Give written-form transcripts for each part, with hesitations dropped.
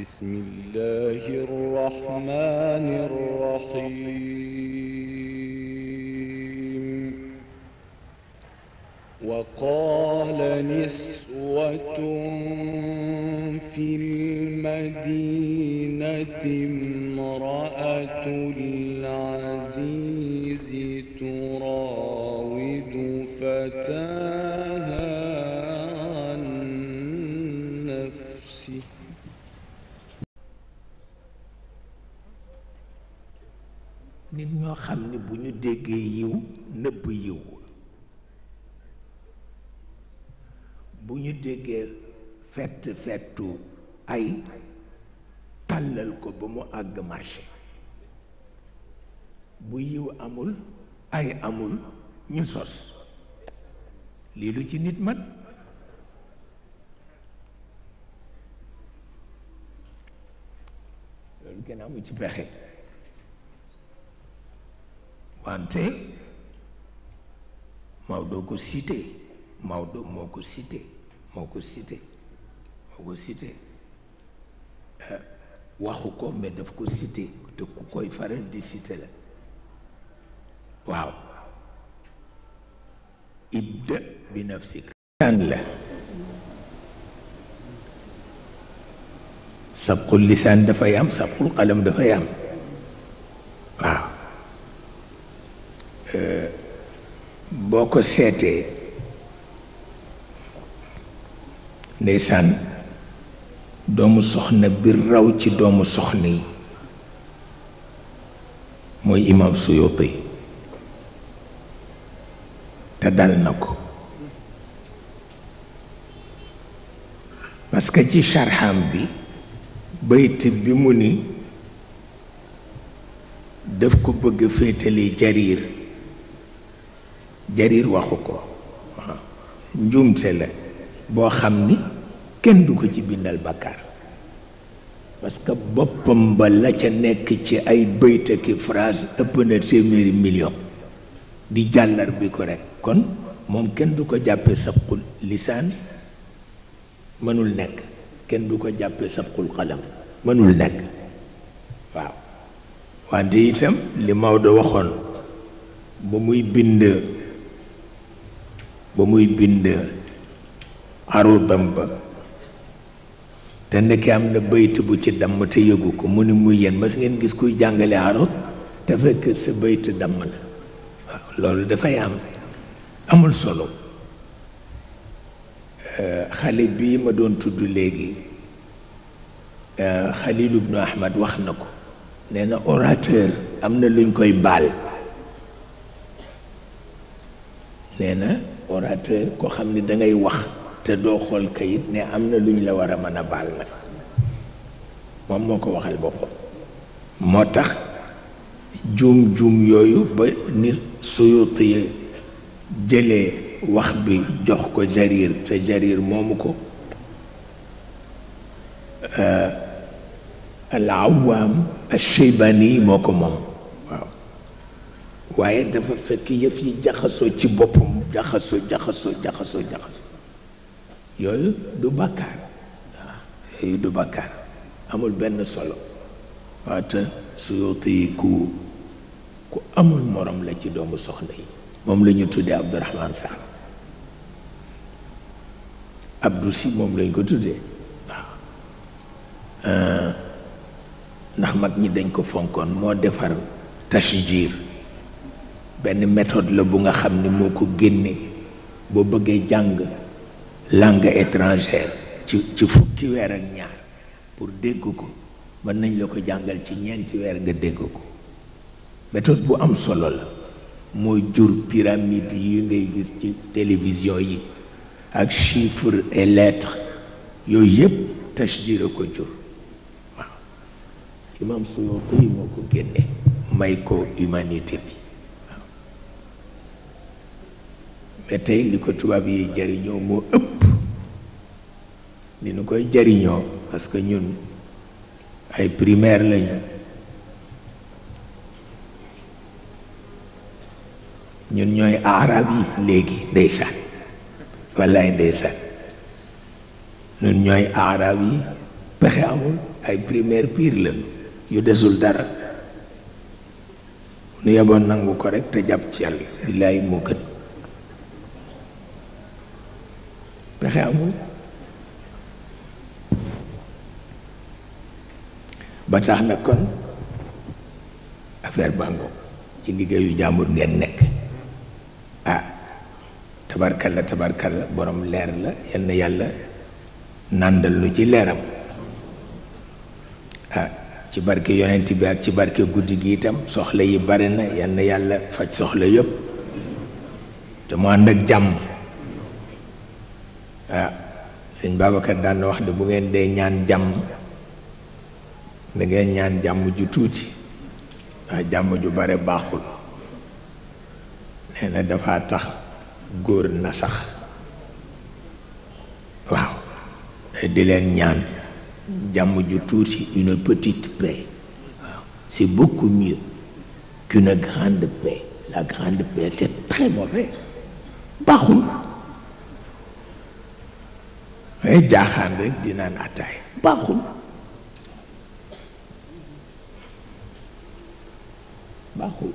بسم الله الرحمن الرحيم وقال نسوة في المدينة امرأة العزيز تراود فتاها عن نفسه nit ñoo xam ni bu ñu déggee yiw nëbb yiw bu ñu déggee fettu ay tàllal ko ba mu àgg marché bu yiw amul ay amul ñu sos lii lu ci nit mat loolu kenn amu ci pexe wante Maodo ko cité Maodo moo ko cité waxu ko mais daf ko cité te ku koy faral di cité la waaw ibda bi nafsik an la sabqul lisaan dafay am sabqul qalam dafay am waaw boo ko seetee ndeysaan doomu soxna bi raw ci doomu soxna yi mooy imam Suyuti te dal na ko parce que ci charxam bi bayt bi mu ni daf ko bëgg féetali Jarir waxu ko waaw njuumte la boo xam ni kenn du ko ci bindal bakkaar parce que boppam ba la ca nekk ci ay bayt ki phrase ëpp na téeméeri million di jàllar bi ko rek kon moom kenn du ko jàppe sabqul lisaan mënul nekk kenn du ko jàppe sabqul qalam mënul nekk waaw wante itam li Maodo waxoon ba muy bind arudam ba te ndeke am na bayt bu ci damm te yëgu ko mu ni muy yéen mas ngeen gis kuy jàngale arud te fekk sa bayt damm la waaw loolu dafay amul solo xale bii ma doon tudd léegi Xalil ibnu Ahmad wax na ko nee na orateur am na luñ koy baal nee na orateur koo xam ni da ngay wax te doo xool kayit ne am na luñ la war a mën a baal nag moom moo ko waxal boppam moo tax juum yooyu ba ni Suyuti jëlee wax bi jox ko Jarir te Jarir moomu ko al-Awaam al-Shaybani moo ko moom waaw waaye dafa fekk yëf yi jaxasoo ci boppam jaxasoo yooyu du bàkkaar waaw yooyu du bàkkaar amul benn solo waaw te Suyuti ku amul morom la ci doomu soxna yi moom la ñu tuddee Abdourahman Sarr Abdou Si moom lañ ko tuddee waaw ndax mag ñi dañ ko fonkoon moo defar tashjir benn méthode la bu nga xam ni moo ko génne boo bëggee jàng langue étrangère ci fukki weer ak ñaar pour dégg ko mën nañ la ko jàngal ci ñeenti weer nga dégg ko méthode bu am solo la mooy jur pyramide yi ngay gis ci télévision yi ak chiffres et lettres yooyu yëpp tashjir a ko jur waaw imam Suyuti moo ko génne may ko humanité bi waaw mais tey li ko tubaab yi jariñoo moo ëpp ni nu koy jariñoo parce que ñun ay primaire lañu ñun ñooy arab yi léegi ndeysaan wallaay ndeysaan ñun ñooy arab yi pexe amul ay primaire pire la yu desul dara nu yeboon nangu ko rek te jàpp ci yàlla billaay moo gën pexe amul ba tax na kon affaire bango ci liggéeyu jàmbur ngeen nekk ah tabarkalla borom leer la yenn yàlla nàndal nu ci leeram ah ci barke yonent bi ak ci barke guddi gi itam soxla yi bari na yenn yàlla faj soxla yëpp te mu ànd ak jàmm ah sëñ Babacar daan na wax de bu ngeen dee ñaan jàmm da ngeen ñaan jàmm ju tuuti waaye jàmm ju bare baaxul nee na dafa tax góor na sax waaw di leen ñaan jàmm ju tuuti une petite paix waaw c'est beaucoup mieux qu'une grande paix la grande paix c'est très mauvais baaxul mais jaaxaan rek di naan ataay baaxul baaxul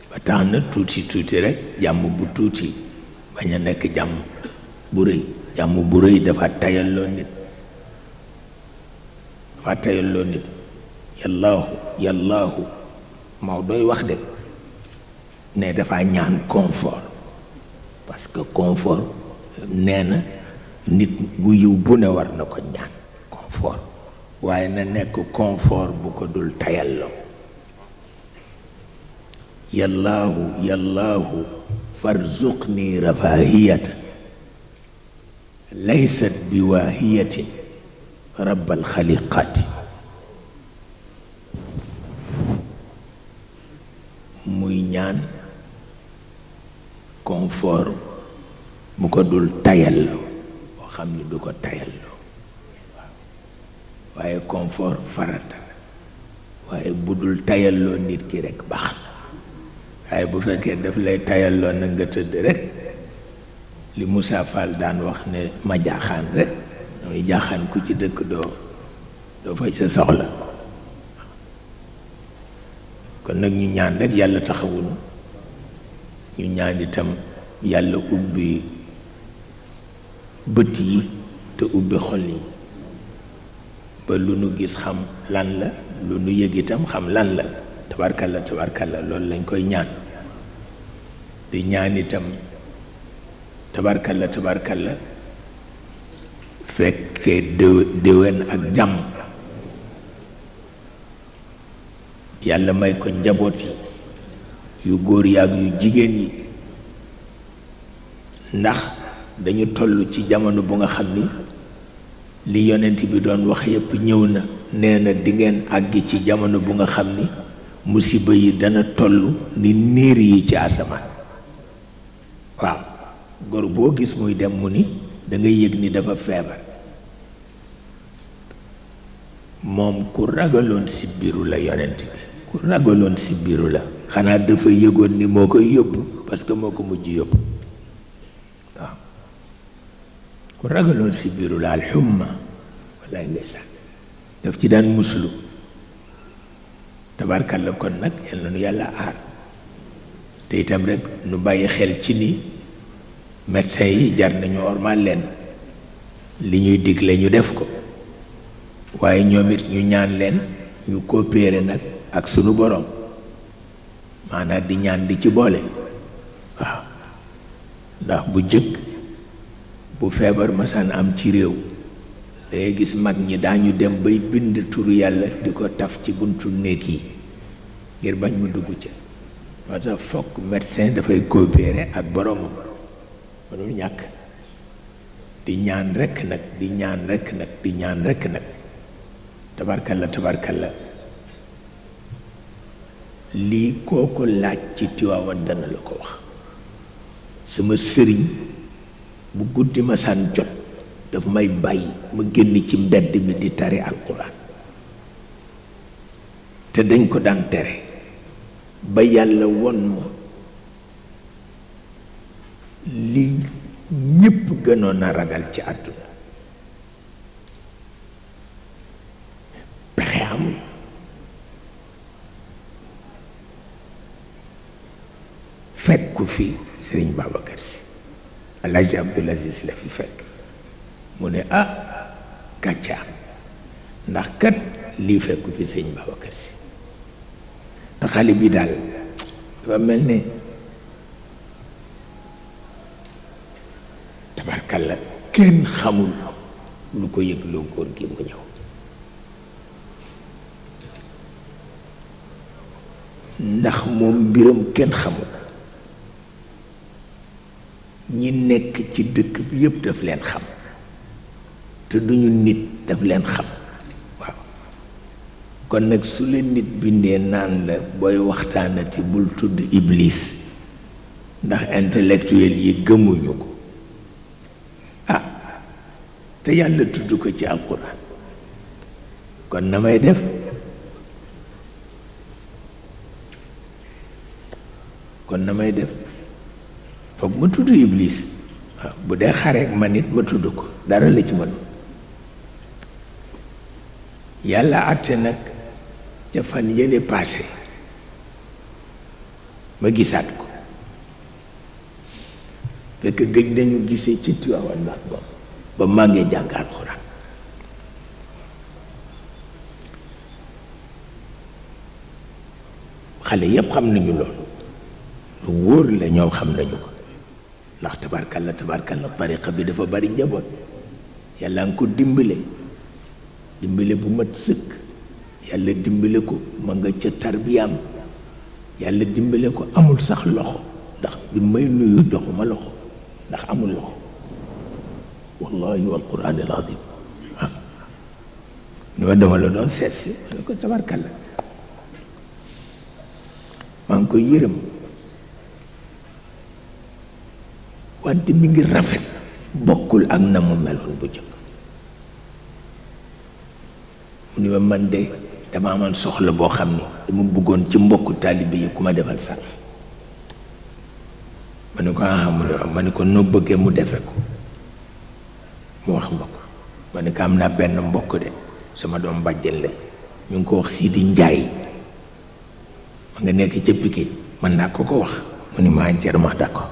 ba tax na tuuti rek jàmm bu tuuti bañ a nekk jàmm bu rëy jàmm bu rëy dafa tayalloo nit yallaahu Maodo doy wax de ne dafa ñaan confort parce que confort nee na nit bu yiw bu ne war na ko ñaan confort waaye na nekk confort bu ko dul tayalloo yallaahu farzuqni rafahiyata laysat biwaahiyatin rabbal xaliqaati muy ñaan confort bu ko dul tayalloo boo xam ni du ko tayalloo waaye confort farata waaye bu dul tayalloo nit ki rekk baax na waaye bu fekkee daf lay tayalloo na nga tëdd rek li Moussa Fall daan wax ne ma jaaxaan rek mooy jaaxaan ku ci dëkk doo fay sa soxla kon nag ñu ñaan rek yàlla taxawuñu ñu ñaan itam yàlla ubbi bët yi te ubbi xol yi ba lu nu gis xam lan la lu nu yëg itam xam lan la tabarkalla loolu lañ koy ñaan di ñaan itam tabarkalla fekkee déwén ak jàmm yàlla may ko njaboot yi yu góor yi ak yu jigéen yi ndax dañu toll ci jamono bu nga xam ni li yonent bi doon wax yépp ñëw na nee na di ngeen àgg ci jamono bu nga xam ni musiba yi dana toll ni niir yi ci asamaan waaw góor boo gis muy dem mu ni da ngay yëg ni dafa feebar moom ku ragaloon si biiru la yonent bi ku ragaloon si biiru la xanaa dafa yëgoon ni moo koy yóbbu parce que moo ko mujj yóbbu waaw ku ragaloon si biiru la alxumma wallaay ndeysaan daf ci daan muslu tabarkalla kon nag yal na nu yàlla aar te itam rek nu bàyyi xel ci ni médecin yi jar nañu ormal leen li ñuy digle ñu def ko waaye ñoom it ñu ñaan leen ñu coopérer nag ak sunu borom maanaam di ñaan di ci boole waaw ndax bu jëkk bu feebar masaan am ci réew dangay gis mag ñi daañu dem bay bind turu yàlla di ko taf ci buntu néeg yi ngir bañ mu dugg ca moo tax fokk médecin dafay coopérer ak boromam mënul ñàkk di ñaan rekk nag di ñaan rekk nag tabarkalla lii koo ko laaj ci Tiwaawan dana la ko wax sama sëriñ bu guddi ma saan jot daf may bàyyi ma génn ci mbedd mi di tari alquran te dañ ko daan tere ba yàlla won ma li ñépp gënoon a ragal ci àdduna pexe amul fekku fi Sëriñ Babacar Si Alaaji Abdul Aziz la fi fekk mu ne gàccaam ndax kat lii fekku fi Sëriñ Babacar Si te xale bi daal dafa mel ne tabarkalla kenn xamul lu ko yëgloo góor gi mu ñëw ndax moom mbiram kenn xamul ñi nekk ci dëkk bi yépp daf leen xam te duñu nit daf leen xam waaw kon nag su leen nit bindee naan la booy waxtaanati bul tudd iblis ndax intellectuel yi gëmuñu ko te yàlla tudd ko ci alquran kon na may def foog ma tudd iblis waaw bu dee xareek ma nit ma tudd ko dara la ci man yàlla àtte nag ca fan yële passé ma gisaat ko fekk gëj nañu gisee ci Tiwaawan nag ba màggee jàng alxuraan xale yépp xam nañu loolu lu wóor la ñoom xam nañu ko ndax tabarkalla tariqa bi dafa bari njaboot yàlla nga ko dimbale bu mat sëkk yàlla dimbale ko ma nga ca tarbiyaam yàlla dimbale ko amul sax loxo ndax bi may nuyu joxuma loxo ndax amul loxo wallahi wal quraan al azim ni ma dama la doon seet si ma ne ko tabarkalla maa ngi koy yërëm wante mi ngi rafet bokkul ak na mu meloon bu jëkk mu ni ma man de dama amoon soxla boo xam ni dama bëggoon ci mbokku taalibe yi ku ma defal sax ma ne ko mu ne ma ne ko noo bëggee mu defe ko mu wax mbokk ma ne ko am naa benn mbokk de sama doom bàjjen la ñu ngi ko wax Sidi Njaay ma nga nekk ca Pikine mën naa ko wax mu ni ma entièrement d'accord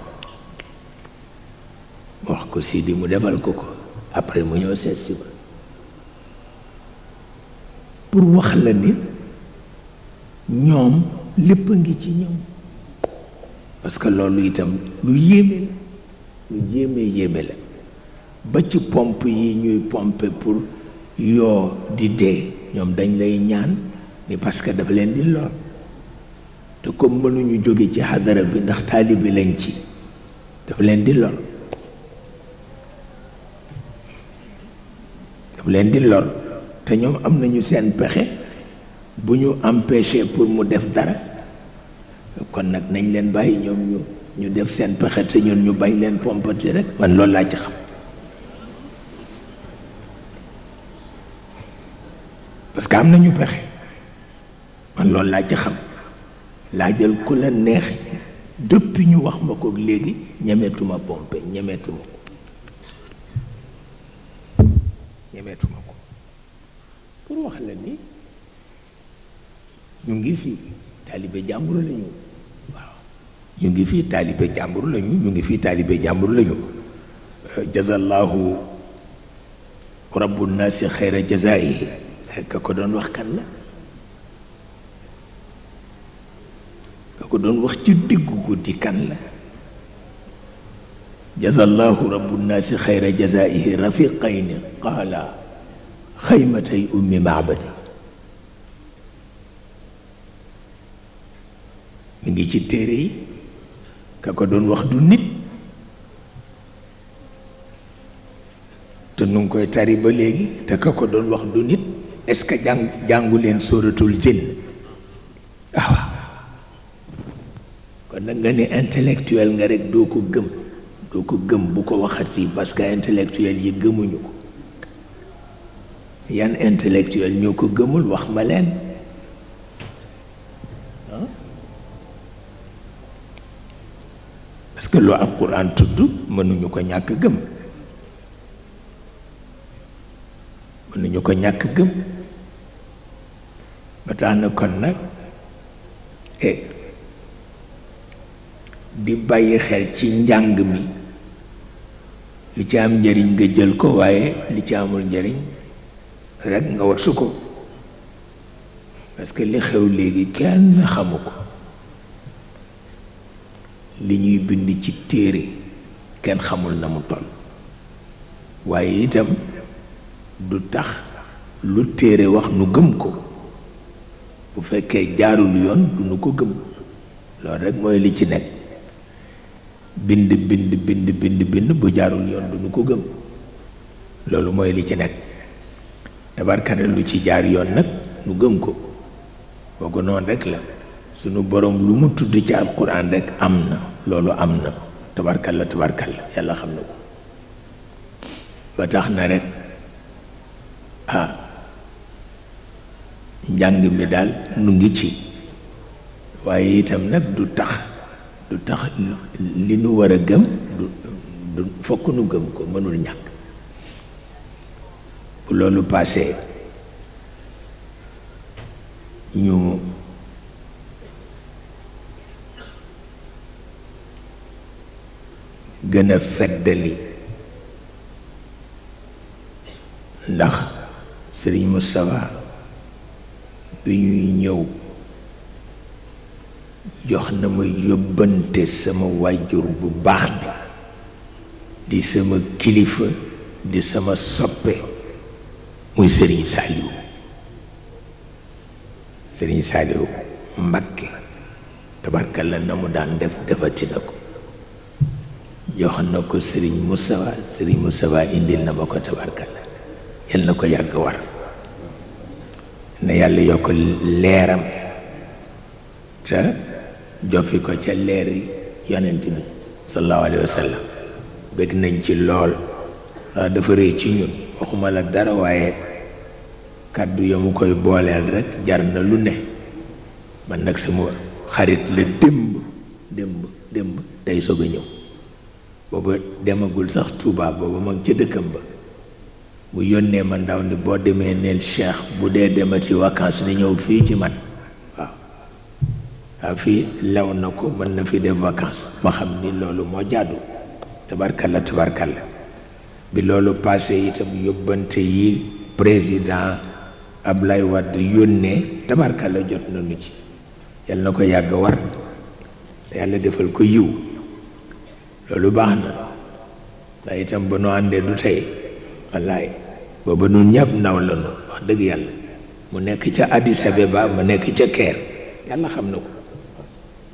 ma wax ko Sidi mu defal ko après mu ñëw seet si ma pour wax la ni ñoom lépp a ngi ci ñoom parce que loolu itam lu yéeme la lu yéeme la ba ci pompe yi ñuy pompe pour yoo di dee ñoom dañ lay ñaan ni parce que dafa leen di lor te comme mënuñu jóge ci xadara bi ndax taalibe lañ ci dafa leen di lor te ñoom am nañu seen pexe bu ñu empêché pour mu def dara kon nag nañ leen bàyyi ñoom ñu def seen pexe te ñun ñu bañ leen pompati rek man loolu laa ci xam parce que am nañu pexe man loolu laa ci xam laa jël ku la neex depuis ñu wax ma ko léegi ñemeetuma pompe ñemeetuma ko pour wax la ni ñu ngi fii taalibe jàmbur lañu waaw ñu ngi fii taalibe jàmbur lañu jazallahu rabbu naasi xayra jazaa'ihi ka ko doon wax kan la ka ko doon wax ci diggu guddi kan la jazallahu rabbu naasi xayra jazaa'ihi rafiqayni qaala xaymatay ummi maabadi mi ngi ci téere yi ka ko doon wax du nit te nu ngi koy tari ba léegi te ka ko doon wax du nit est-ce que jàngu leen sóoratul jinn waaw kon nag nga ne intellectuel nga rek doo ko gëm bu ko waxat fii parce que intellectuel yi gëmuñu ko yan intellectuel ñoo ko gëmul wax ma leen parce que lu alquran tudd mënuñu ko ñàkk gëm mënuñu ko ñàkk gëm ba tax na kon nag di bàyyi xel ci njàng mi li ci am njëriñ nga jël ko waaye li ci amul njëriñ rek nga wattu ko parce que li xew léegi kenn xamu ko li ñuy bind ci téere kenn xamul na mu toll waaye itam du tax lu téere wax nu gëm ko bu fekkee jaarul yoon du nu ko gëm loolu rek mooy li ci nekk bind bu jaarul yoon du nu ko gëm loolu mooy li ci nekk tabarkane lu ci jaar yoon nag nu gëm ko boogu noonu rek la sunu borom lu mu tudd ci alquran rek am na loolu am na tabarkalla yàlla xam na ko ba tax na rek njàng mi daal nu ngi ci waaye itam nag du tax li nu war a gëm du fokk nu gëm ko mënul ñàkk bu loolu passé ñu gën a feddali ndax Sëriñ Moustapha bi ñuy ñëw jox na ma yóbbante sama wàjjur bu baax bi di sama kilifa di sama soppe muy Sëriñ Saaliw Mbakke tabarkalla na mu daan defati na ko jox na ko Sëriñ Moustapha indil na ma ko tabarkalla yal na ko yàgg war na yàlla yokk leeram te jofi ko ca leeri yonent bi sallallahu alayhi wa sallam bëgg nañ ci lool ndax dafa rëy ci ñun waxuma la dara waaye kàddu ya mu koy booleel rek jar na lu ne man nag sama xarit la démb tey soog a ñëw booba demagul sax Touba booba mag ca dëkkam ba mu yónnee ma ndaw ni boo demee neel Cheikh bu dee demati vacances ni ñëw fii ci man waaw fii lew na ko mën na fi def vacances ma xam ni loolu moo jàddu tabarkalla bi loolu passé itam yóbbante yi président Ablaye Wade yónnee tabarkalla jot nañu ci yal na ko yàgg war yàlla defal ko yiw loolu baax na ndax itam ba nu àndee du tey wallaay booba nun ñëpp ndaw la nu wax dëgg yàlla mu nekk ca Addis Abeba ma nekk ca Caire yàlla xam na ko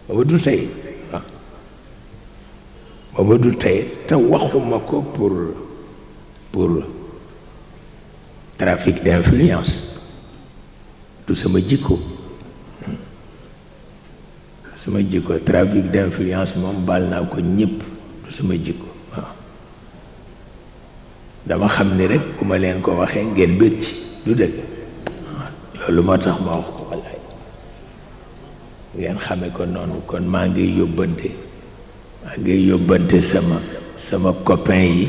booba du tey waaw booba du tey te waxuma ko pour trafic d'influence du sama jikko trafic d'influence moom baal naa ko ñëpp du sama jikko waaw dama xam ni rek bu ma leen ko waxee ngeen bëgg ci du dëgg loolu moo tax ma wax ko wallaay ngeen xame ko noonu kon maa ngi yóbbante sama copain yi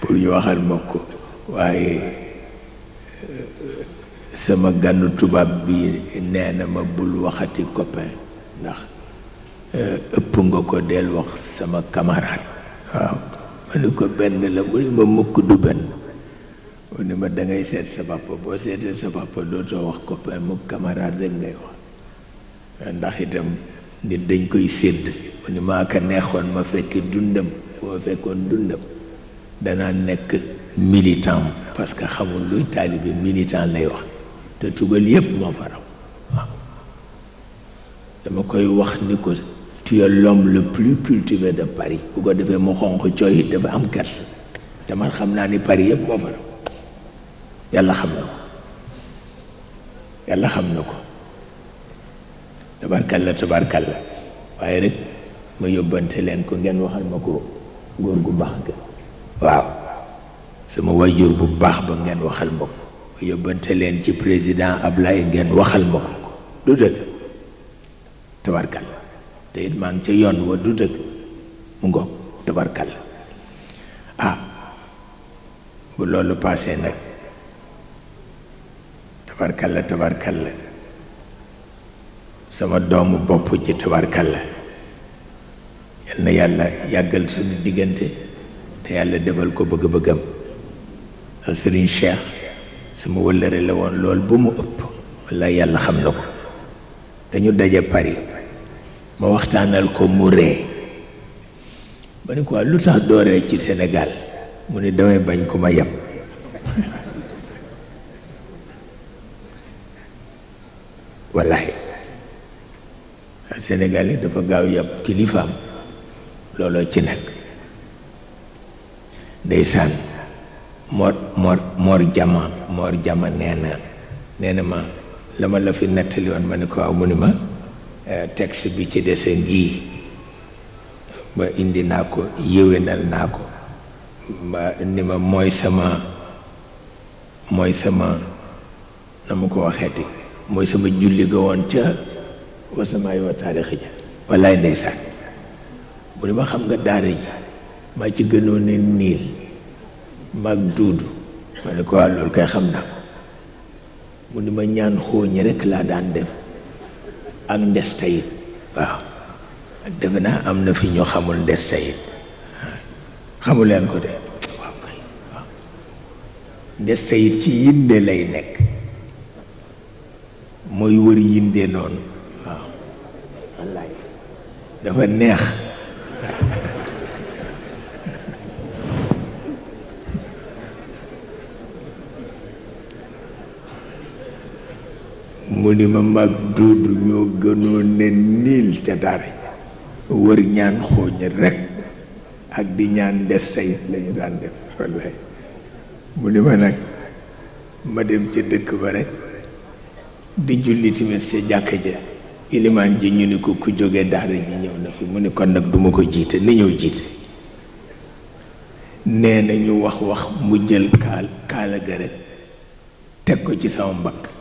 pour ñu waxal ma ko waaye sama gànnu tubaab bi nee na ma bul waxati copain ndax ëpp nga ko del wax sama camarade waaw ma ni ko benn la mu ni ma mukk du benn mu ni ma dangay seet sa papa boo seetee sa papa dootoo wax copain mu camarade rek ngay wax ndax itam nit dañ koy sédd mu ni ma aka neexoon ma fekki dundam bu ma fekkoon dundam danaa nekk militant parce que xamul luy taalibe militant lay wax te tugal yépp moo fa raw waaw dama koy wax ni ko tu es l'homme le plus cultivé de Paris bu ko defee mu xonq cooy dafa am kersa te man xam naa ni Paris yépp moo fa raw yàlla xam na ko tabarkalla waaye rek ma yóbbante leen ko ngeen waxal ma ko góor gu baax ga waaw sama wajur bu baax ba ngeen waxal ma ko ma yóbbante leen ci président Ablaye ngeen waxal ma ko du dëgg tabarkalla te it maa ngi ca yoon wa du dëgg mu ngoog tabarkalla ah bu loolu paasee nag tabarkalla sama doomu bopp ci tabarkalla yal na yàlla yàggal suñu diggante te yàlla defal ko bëgg-bëggam Serigne Cheikh sama wëllëre la woon lool bu mu ëpp walla yàlla xam na ko dañu daje Paris ma waxtaanal ko mu ree ma ni quoi lu tax doo ree ci Sénégal mu ni damay bañ ku ma yem wallahi Sénégal yi dafa gaaw yàpp kilifaam looloo ci nekk ndeysaan Mor Jama nee na ma la ma la fi nettali woon ma ni ko aw mu ni ma texte bi ci dese ngii ba indi naa ko yéwénal naa ko ma ni ma mooy sama na ma ko waxeeti mooy sama julli ga woon ca wasamaay wa taarixi ja wallaay ndeysaan mu ni ma xam nga daara ji maa ci gënoon ne niil mag duudu ma ne ko loolu kay xam naa ko mu ni ma ñaan xooñi rekk laa daan def ak ndes tayit waaw defe naa am na fi ñu xamul ndes tayit xamu leen ko de waaw kay waaw ndes tayit ci yinde lay nekk mooy wër yinde noonu waaw wallaay dafa neex mu ni ma mag duudu ñoo gënoon ne niil ca dara wër ñaan xooñ rekk ak di ñaan des sayit lañu daan def wallaay mu ni ma nag ma dem ca dëkk ba rekk di julli timis ca jàkka ja ilimaan ji ñu ni ko ku jóge daara ji ñëw na fi mu ni kon nag duma ko jiite ni ñëw jiite nee na ñu wax mu jël kaala ga rekk teg ko ci sama mbagg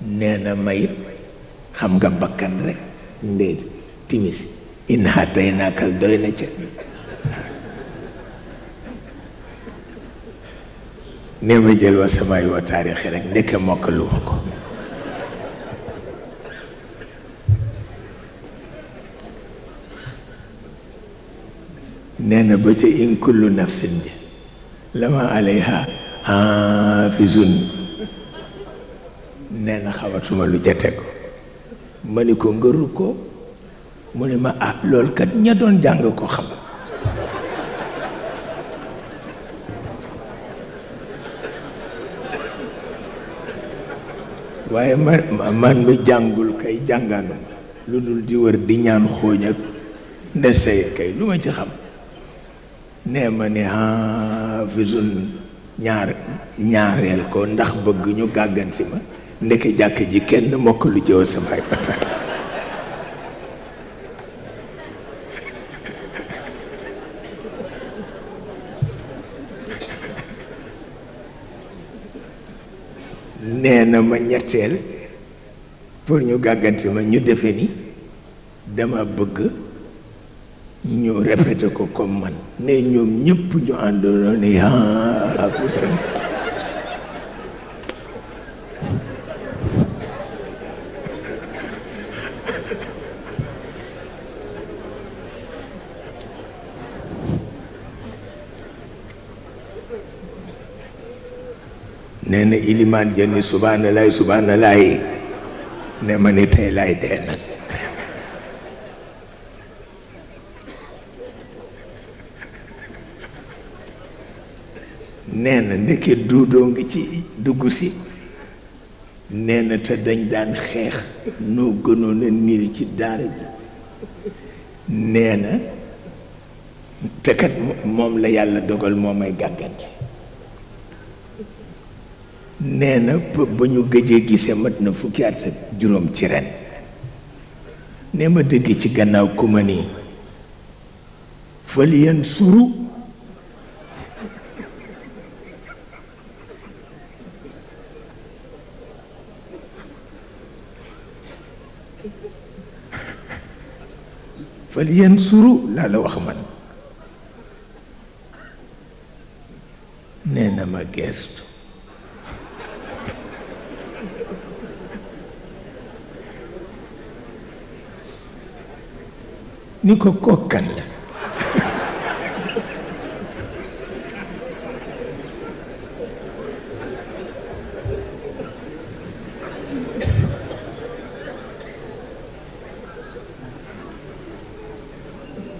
nee na mayit xam nga bakkan rek ndéet timis inaa tey naakal doy na ca nee ma jël wa samay wa taarixi rek ndekke mokkaluma ko nee na ba ca in kullu nafsin ji lama alayha hafizun nee na xawatuma lu jate ko ma ni ko ngëru ko mu ne ma loolu kat ña doon jàng ko xam waaye man mi jàngul kay jàngaanu lu dul di wër di ñaan xooñ ak ndesey kay lu ma ci xam nee ma ni hafisun ñaareel ko ndax bëgg ñu gàgganti ma ndeke jàkk ji kenn mokkalu jëw samay bata nee na ma ñetteel pour ñu gàgganti ma ñu defe ni dama bëgg ñu répété ko comme man ne ñoom ñëpp ñu àndoon ni nee na ilimaan jënni subhaanallaahi ne ma ni tey laay dee nag nee na ndeke duudoo ngi ci dugg si nee na te dañ daan xeex noo gënoon a niil ci daara ji nee na te kat moom la yàlla dogal moo may gàggante nee na ba ñu gëjee gisee mat na fukki at ak juróom ci ren nee ma dëgg ci gannaaw ku ma nii fal yan suru fal yansuru laa la wax man. nee na ma geestu ni ko kokkan la.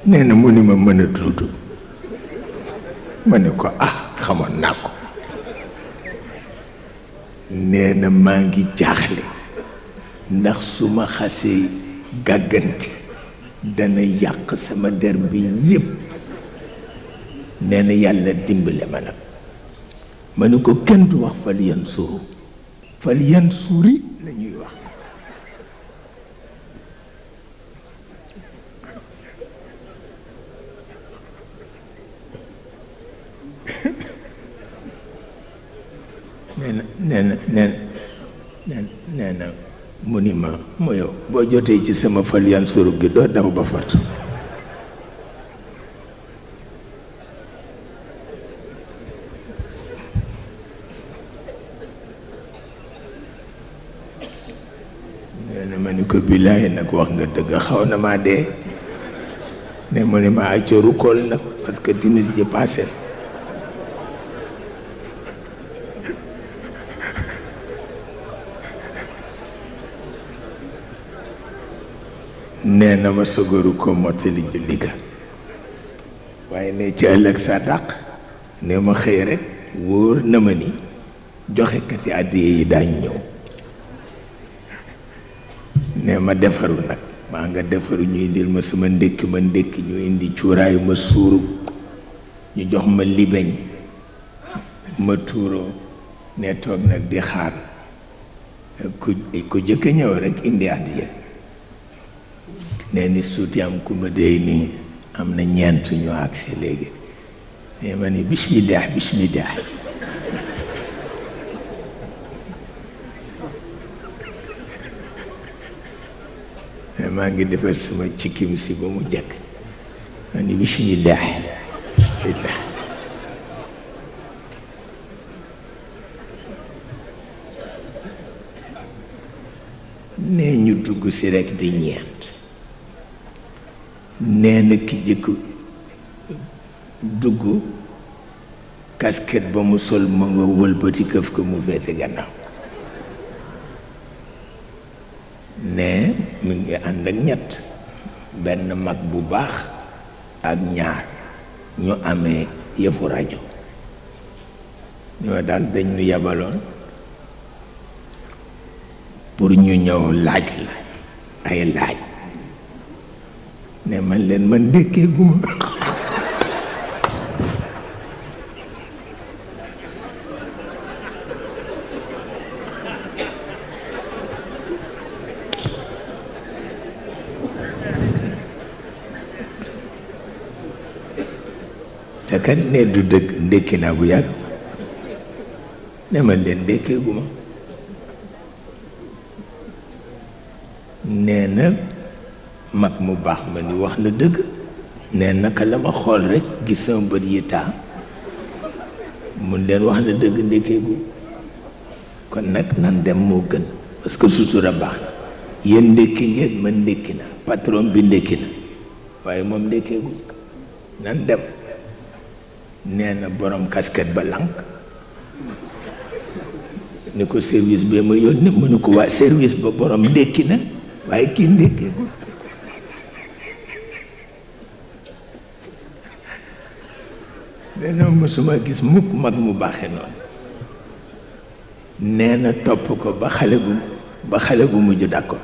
nee na mu ni ma mën a tuutu ma ne ko xamoon naa ko. nee na maa ngi jaaxle ndax su ma xasee gàggante dana yàq sama der bi yépp. nee na yàlla dimbale ma nag ma ne ko kenn du wax fal yansuru fal yansuri la ñuy wax. nee na mu ni ma mu yow boo jotee ci sama fal yansuru gi doo daw ba fat. nee na ma ni ko billaahi nag wax nga dëgg xaw na maa dee. ne mu ni ma accoru kool nag parce que timis ji passé. nee na ma sogaru ko mottali julli ga waaye ne ci ëllëg sa dàq ne ma xëy rek wóor na ma ni joxekati àddiya yi daañ ñëw. ne ma defaru nag maa nga defaru ñu indil ma sama ndékki ma ndékki ñu indi cuuraayu ma suuru ñu jox ma libeñ ma tuuroo ne toog nag di xaar ku jëkk ñëw rek indi àddiya. nee ni suuti am ku ma dey nii am na ñeent ñu agsi léegi. nee ma ni bismillah bismillah. maa ngi defar sama cikkim si ba mu jekk ma ni bismillah bismillah. nee ñu dugg si rek di ñeent. nee na ki jëkk dugg casquette ba mu sol ma nga wëlbati këf ko mu féete gannaaw. ne mi ngi ànd ak ñett benn mag bu baax ak ñaar ñu amee yëfu rajo. ñoo daal dañ ñu yabaloon pour ñu ñëw laaj la ay laaj. ne man leen man ndékkee guma. te kat ne du dëgg ndékki naa bu yàgg. ne man leen ndékkee guma. nee na mag mu baax ma ni wax na dëgg. ne naka la ma xool rek gis sama bët yi taa mun leen wax na dëgg ndékkeegu. kon nag nan dem moo gën parce que sutura baax na. yéen ndékki ngeen man ndékki na patron bi ndékki na waaye moom ndékkeegu. nan dem. nee na borom casquette ba lànk ni ko service bi ma yónni mu ni ko waa service ba borom ndékki na waaye kii ndékkeegu. dana mësuma gis mukk mag mu baaxe noonu. nee na topp ko ba xale bu mujj d'accord.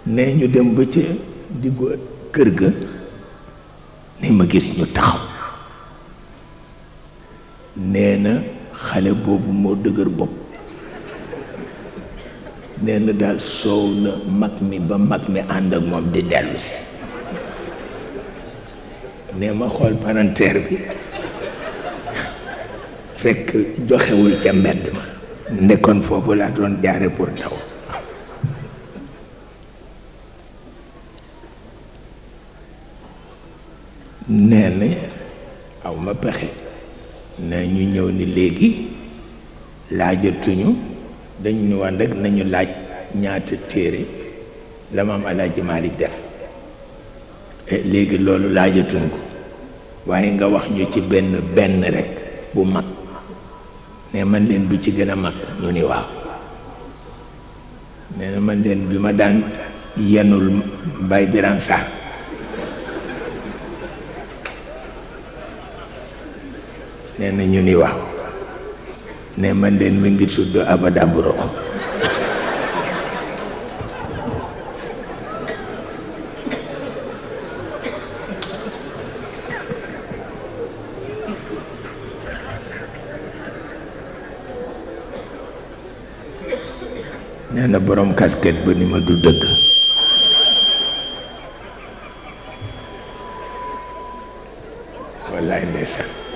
nee ñu dem ba ci diggu kër ga ni ma gis ñu taxaw. nee na xale boobu moo dëgër bopp. nee na daal soow na mag mi ba mag mi ànd ak moom di dellu si. ne ma xool palanteer bi fekk joxewul ca mbedd ma nekkoon foofu laa doon jaare pour daw. nee na aw ma pexe na ñu ñëw ni léegi laajatuñu dañu ñu wan rek nañu laaj ñaata téere la maam Alaaji Maalik def léegi loolu laajatuñ ko waaye nga wax ñu ci benn rek bu mag ne man leen bi ci gën a mag ñu ni waaw nee na man leen bi ma daan yenul Mbay Biran Sarr nee na ñu ni waaw ne man leen mi ngi tudd Abada Buro nee na borom casquette ba ni ma du dëgg wallaay ndeysaan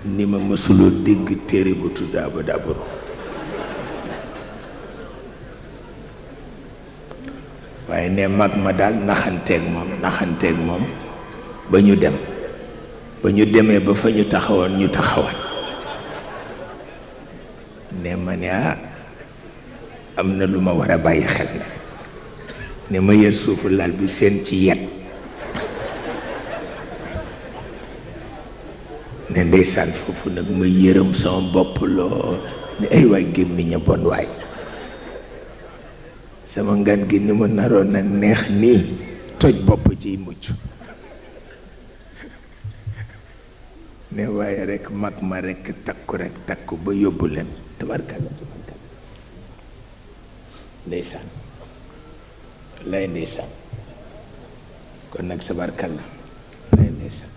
ni ma mësuloo dégg téere bu tudd Abada Buro waaye ne mag ma daal naxanteeg moom ba ñu demee ba fa ñu taxawoon ñu taxawaat ne ma ne am na lu ma war a bàyyi xel ne ma yër suufu lal bi seen ci yet ne ndeysaan foofu nag ma yërëm sama bopp loo ne ay waay gémmiñ a bon waay sama ngan gi ni mu naroon na neex nii toj bopp ciy mucc ne waaye rek mag ma rek takku ba yóbbu leen tabarkalla ndeysaan lay ndeysaan kon nag tabarkalla lay ndeysaan